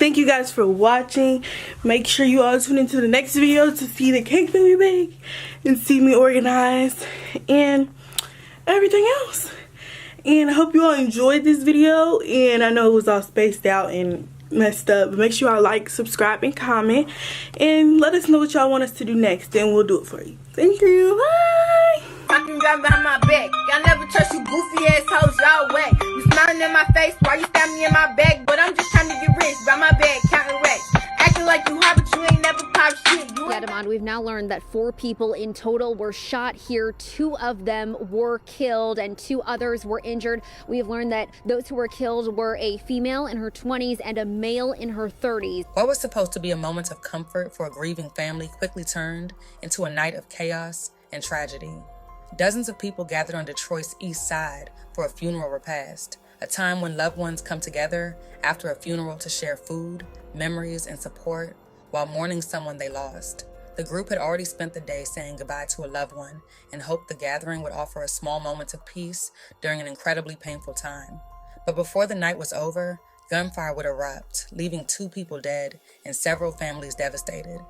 thank you guys for watching. Make sure you all tune into the next video to see the cake that we make and see me organize and everything else. And I hope you all enjoyed this video, and I know it was all spaced out and messed up, but make sure y'all like, subscribe, and comment, and let us know what y'all want us to do next, and we'll do it for you. Thank you. Bye. Talking down behind my back. Y'all never trust you goofy ass hoes, y'all whack. You smiling in my face while you stab me in my back, but I'm just trying to get rich by my bag, counting racks. Acting like you hot, but you ain't never popped shit. Yeah, Damond, we've now learned that 4 people in total were shot here. 2 of them were killed and 2 others were injured. We have learned that those who were killed were a female in her 20s and a male in her 30s. What was supposed to be a moment of comfort for a grieving family quickly turned into a night of chaos and tragedy. Dozens of people gathered on Detroit's east side for a funeral repast, a time when loved ones come together after a funeral to share food, memories, and support while mourning someone they lost. The group had already spent the day saying goodbye to a loved one and hoped the gathering would offer a small moment of peace during an incredibly painful time. But before the night was over, gunfire would erupt, leaving 2 people dead and several families devastated.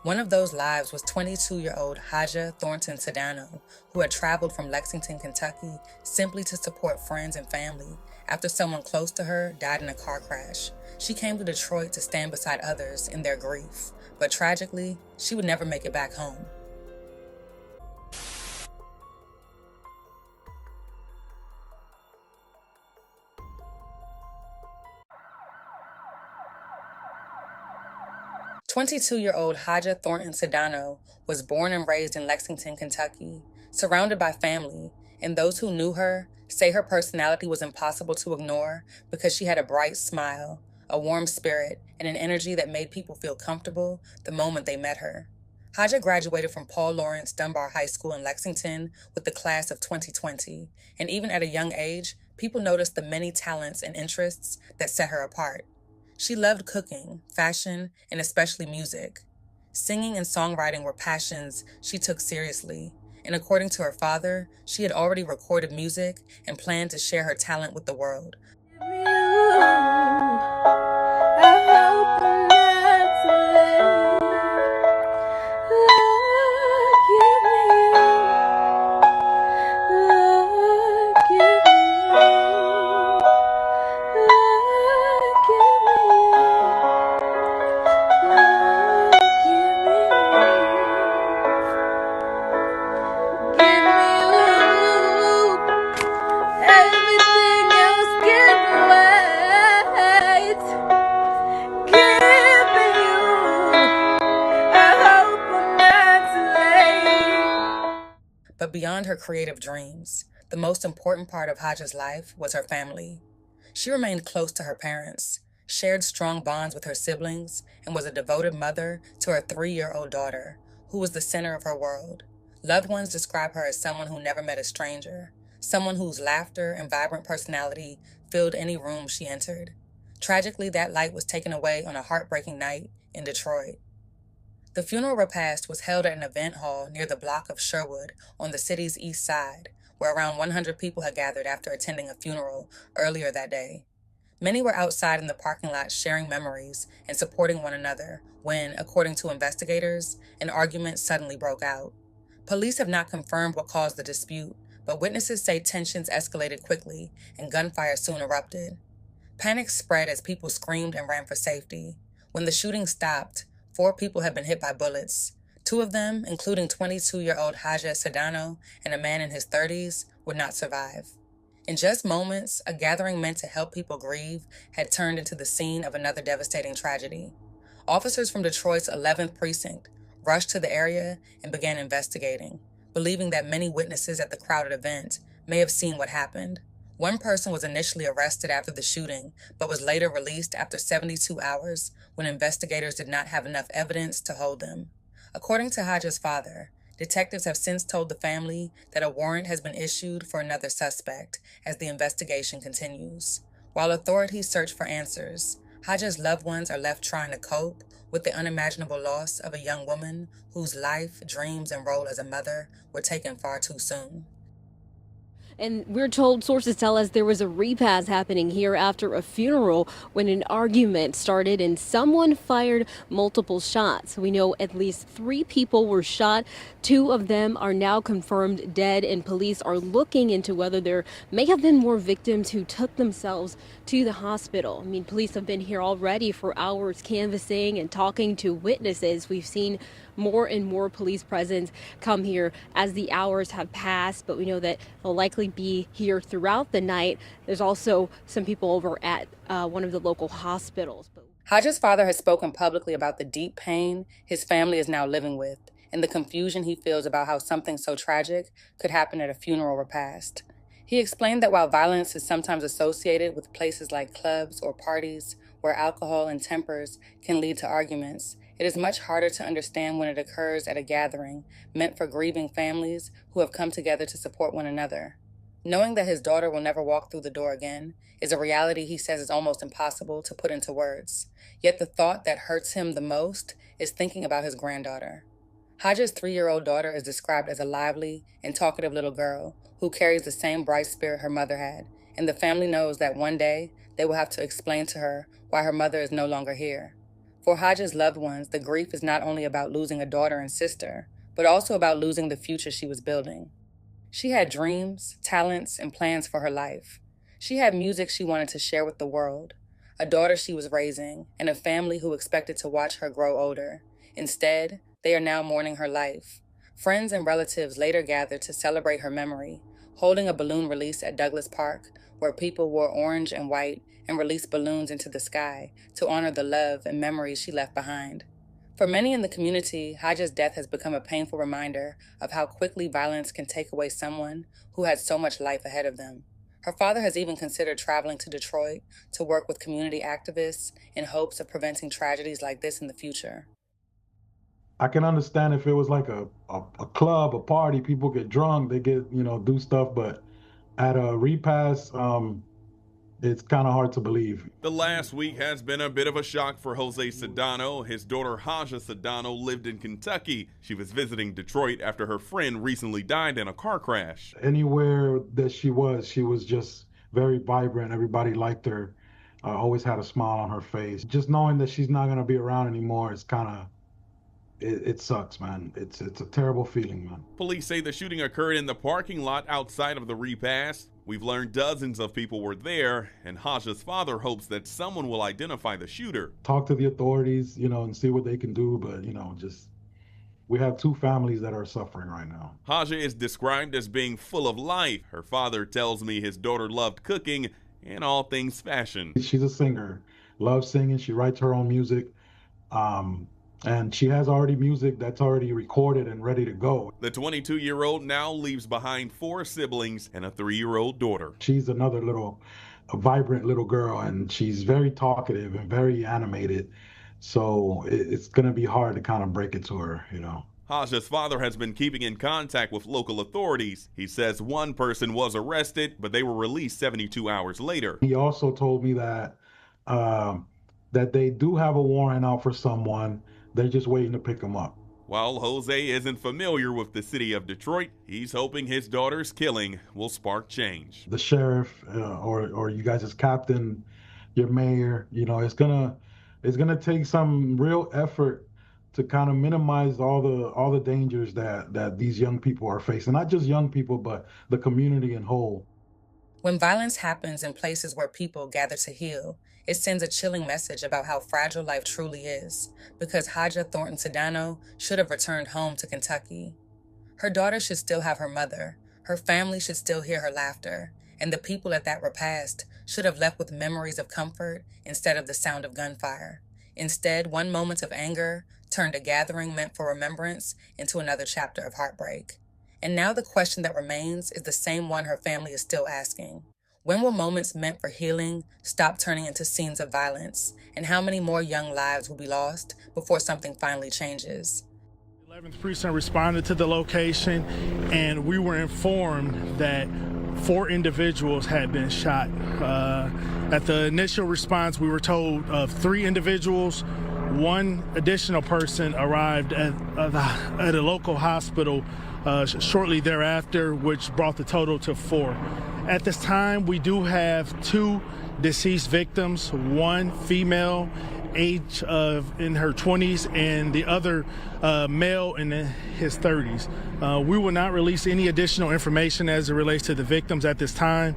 One of those lives was 22-year-old Haja Thornton Sedano, who had traveled from Lexington, Kentucky, simply to support friends and family after someone close to her died in a car crash. She came to Detroit to stand beside others in their grief, but tragically, she would never make it back home. "22-year-old Haja Thornton Sedano was born and raised in Lexington, Kentucky, surrounded by family, and those who knew her say her personality was impossible to ignore because she had a bright smile, a warm spirit, and an energy that made people feel comfortable the moment they met her. Haja graduated from Paul Laurence Dunbar High School in Lexington with the class of 2020, and even at a young age, people noticed the many talents and interests that set her apart. She loved cooking, fashion, and especially music. Singing and songwriting were passions she took seriously, and according to her father, she had already recorded music and planned to share her talent with the world. But beyond her creative dreams, the most important part of Haja's life was her family. She remained close to her parents, shared strong bonds with her siblings, and was a devoted mother to her 3-year-old daughter, who was the center of her world. Loved ones describe her as someone who never met a stranger, someone whose laughter and vibrant personality filled any room she entered. Tragically, that light was taken away on a heartbreaking night in Detroit. The funeral repast was held at an event hall near the block of Sherwood on the city's east side, where around 100 people had gathered after attending a funeral earlier that day. Many were outside in the parking lot sharing memories and supporting one another when, according to investigators, an argument suddenly broke out. Police have not confirmed what caused the dispute, but witnesses say tensions escalated quickly and gunfire soon erupted. Panic spread as people screamed and ran for safety. When the shooting stopped, 4 people had been hit by bullets. 2 of them, including 22-year-old Haja Sedano and a man in his 30s, would not survive. In just moments, a gathering meant to help people grieve had turned into the scene of another devastating tragedy. Officers from Detroit's 11th Precinct rushed to the area and began investigating, believing that many witnesses at the crowded event may have seen what happened. One person was initially arrested after the shooting, but was later released after 72 hours when investigators did not have enough evidence to hold them. According to Haja's father, detectives have since told the family that a warrant has been issued for another suspect as the investigation continues. While authorities search for answers, Haja's loved ones are left trying to cope with the unimaginable loss of a young woman whose life, dreams, and role as a mother were taken far too soon. And we're told, sources tell us, there was a repast happening here after a funeral when an argument started and someone fired multiple shots. We know at least 3 people were shot. 2 of them are now confirmed dead, and police are looking into whether there may have been more victims who took themselves to the hospital. I mean, police have been here already for hours canvassing and talking to witnesses. We've seen more and more police presence come here as the hours have passed, but we know that they'll likely be here throughout the night. There's also some people over at one of the local hospitals. Hodges' father has spoken publicly about the deep pain his family is now living with and the confusion he feels about how something so tragic could happen at a funeral repast. He explained that while violence is sometimes associated with places like clubs or parties where alcohol and tempers can lead to arguments, it is much harder to understand when it occurs at a gathering meant for grieving families who have come together to support one another. Knowing that his daughter will never walk through the door again is a reality he says is almost impossible to put into words. Yet the thought that hurts him the most is thinking about his granddaughter. Hodges' 3-year-old daughter is described as a lively and talkative little girl who carries the same bright spirit her mother had, and the family knows that one day they will have to explain to her why her mother is no longer here. For Hodges' loved ones, the grief is not only about losing a daughter and sister, but also about losing the future she was building. She had dreams, talents, and plans for her life. She had music she wanted to share with the world, a daughter she was raising, and a family who expected to watch her grow older. Instead, they are now mourning her life. Friends and relatives later gathered to celebrate her memory, holding a balloon release at Douglas Park, where people wore orange and white and released balloons into the sky to honor the love and memories she left behind. For many in the community, Hodges' death has become a painful reminder of how quickly violence can take away someone who had so much life ahead of them. Her father has even considered traveling to Detroit to work with community activists in hopes of preventing tragedies like this in the future. I can understand if it was like a club, a party, people get drunk, they get, do stuff, but at a repast, it's kind of hard to believe. The last week has been a bit of a shock for Jose Sedano. His daughter Haja Sedano lived in Kentucky. She was visiting Detroit after her friend recently died in a car crash. Anywhere that she was just very vibrant. Everybody liked her, always had a smile on her face. Just knowing that she's not going to be around anymore is kind of, it sucks, man. It's a terrible feeling, man. Police say the shooting occurred in the parking lot outside of the repast. We've learned dozens of people were there, and Haja's father hopes that someone will identify the shooter. Talk to the authorities, and see what they can do, but, we have 2 families that are suffering right now. Haja is described as being full of life. Her father tells me his daughter loved cooking and all things fashion. She's a singer, loves singing, she writes her own music. And she has already music that's already recorded and ready to go. The 22-year-old now leaves behind 4 siblings and a 3-year-old daughter. She's another vibrant little girl, and she's very talkative and very animated. So it's going to be hard to kind of break it to her, Haja's father has been keeping in contact with local authorities. He says one person was arrested, but they were released 72 hours later. He also told me that they do have a warrant out for someone. They're just waiting to pick him up. While Jose isn't familiar with the city of Detroit, he's hoping his daughter's killing will spark change. The sheriff or you guys as captain, your mayor, it's gonna take some real effort to kind of minimize all the dangers that these young people are facing. Not just young people, but the community in whole. When violence happens in places where people gather to heal, it sends a chilling message about how fragile life truly is, because Haja Thornton Sedano should have returned home to Kentucky. Her daughter should still have her mother, her family should still hear her laughter, and the people at that repast should have left with memories of comfort instead of the sound of gunfire. Instead, one moment of anger turned a gathering meant for remembrance into another chapter of heartbreak. And now the question that remains is the same one her family is still asking. When will moments meant for healing stop turning into scenes of violence? And how many more young lives will be lost before something finally changes? 11th Precinct responded to the location, and we were informed that 4 individuals had been shot. At the initial response, we were told of 3 individuals. 1 additional person arrived at a local hospital shortly thereafter, which brought the total to 4. At this time, we do have 2 deceased victims, one female, age in her 20s, and the other male in his 30s. We will not release any additional information as it relates to the victims at this time,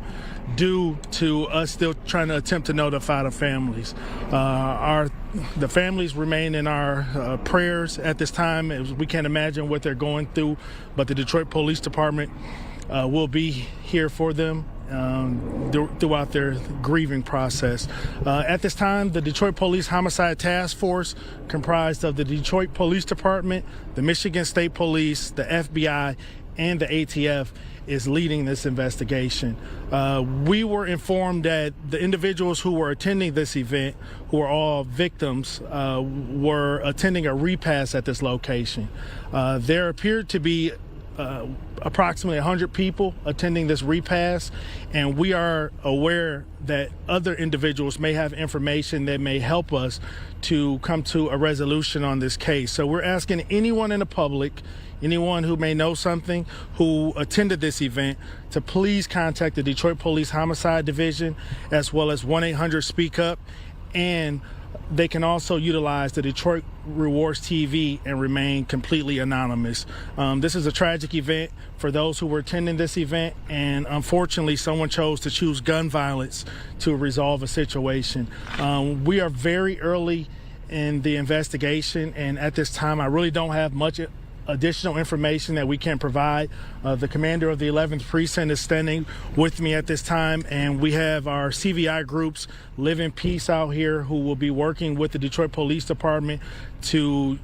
due to us still trying to attempt to notify the families. The families remain in our prayers at this time, as we can't imagine what they're going through, but the Detroit Police Department will be here for them throughout their grieving process. At this time, the Detroit Police Homicide Task Force, comprised of the Detroit Police Department, the Michigan State Police, the FBI, and the ATF, is leading this investigation. We were informed that the individuals who were attending this event, who are all victims, were attending a repast at this location. There appeared to be approximately 100 people attending this repast, and we are aware that other individuals may have information that may help us to come to a resolution on this case. So we're asking anyone in the public, anyone who may know something, who attended this event, to please contact the Detroit Police Homicide Division, as well as 1-800-SPEAK-UP, and they can also utilize the Detroit Rewards TV and remain completely anonymous. This is a tragic event for those who were attending this event, and unfortunately someone chose to choose gun violence to resolve a situation. We are very early in the investigation, and at this time I really don't have much additional information that we can provide. The commander of the 11th precinct is standing with me at this time, and we have our CVI groups, Live in Peace, out here, who will be working with the Detroit Police Department to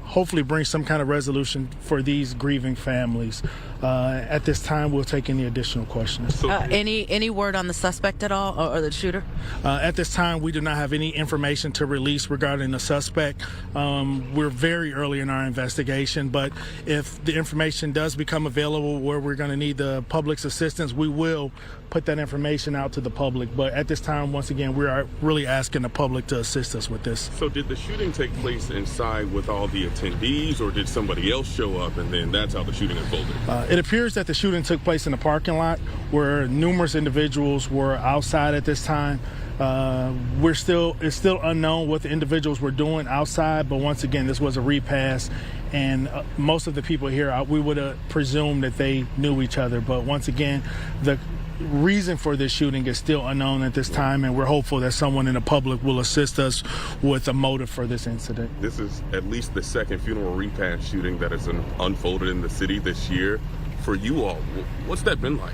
hopefully bring some kind of resolution for these grieving families. At this time, we'll take any additional questions. Any word on the suspect at all, or the shooter? At this time, we do not have any information to release regarding the suspect. We're very early in our investigation, but if the information does become available where we're going to need the public's assistance, we will put that information out to the public. But at this time, once again, we are really asking the public to assist us with this. So did the shooting take place inside with all the attendees, or did somebody else show up and then that's how the shooting unfolded? It appears that the shooting took place in the parking lot, where numerous individuals were outside at this time. It's still unknown what the individuals were doing outside, but once again, this was a repast, and most of the people here, we would have presumed that they knew each other. But once again, the reason for this shooting is still unknown at this time, and we're hopeful that someone in the public will assist us with a motive for this incident. This is at least the second funeral repast shooting that has unfolded in the city this year. For you all, what's that been like?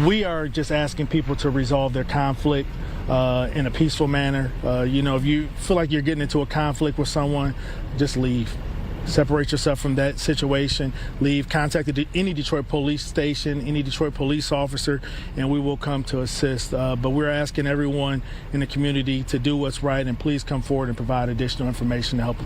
We are just asking people to resolve their conflict in a peaceful manner. If you feel like you're getting into a conflict with someone, just leave. Separate yourself from that situation, leave, contact any Detroit police station, any Detroit police officer, and we will come to assist. But we're asking everyone in the community to do what's right, and please come forward and provide additional information to help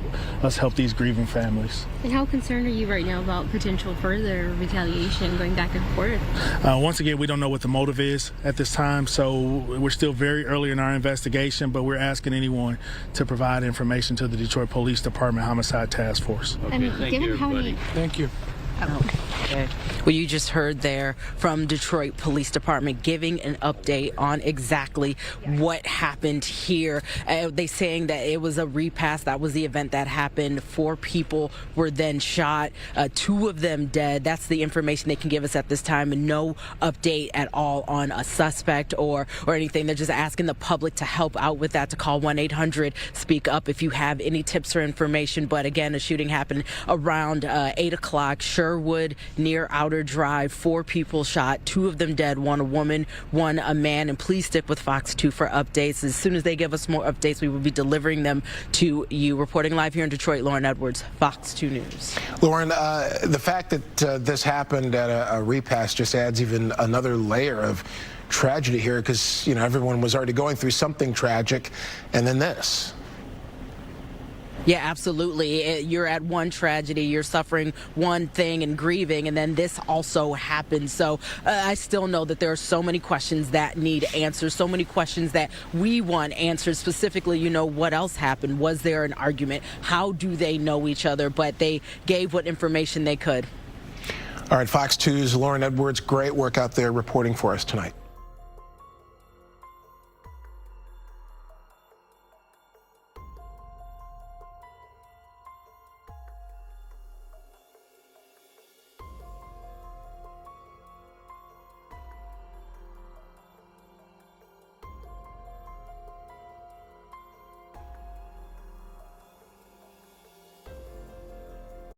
us help these grieving families. And how concerned are you right now about potential further retaliation going back and forth? Once again, we don't know what the motive is at this time, so we're still very early in our investigation, but we're asking anyone to provide information to the Detroit Police Department Homicide Task Force. Okay, and given how many... Thank you. Okay. Well, you just heard there from Detroit Police Department giving an update on exactly what happened here. They saying that it was a repast. That was the event that happened. 4 people were then shot, 2 of them dead. That's the information they can give us at this time, and no update at all on a suspect or anything. They're just asking the public to help out with that, to call 1-800-SPEAK-UP if you have any tips or information. But again, a shooting happened around 8 o'clock. Sherwood near Outer Drive. 4 people shot, 2 of them dead, 1 a woman, 1 a man. And please stick with Fox 2 for updates. As soon as they give us more updates, we will be delivering them to you. Reporting live here in Detroit, Lauren Edwards, Fox 2 News. Lauren, the fact that this happened at a repast just adds even another layer of tragedy here, because everyone was already going through something tragic, and then this. Yeah, absolutely. You're at one tragedy, you're suffering one thing and grieving, and then this also happens. So I still know that there are so many questions that need answers, so many questions that we want answered. Specifically, what else happened? Was there an argument? How do they know each other? But they gave what information they could. All right, Fox 2's Lauren Edwards, great work out there reporting for us tonight.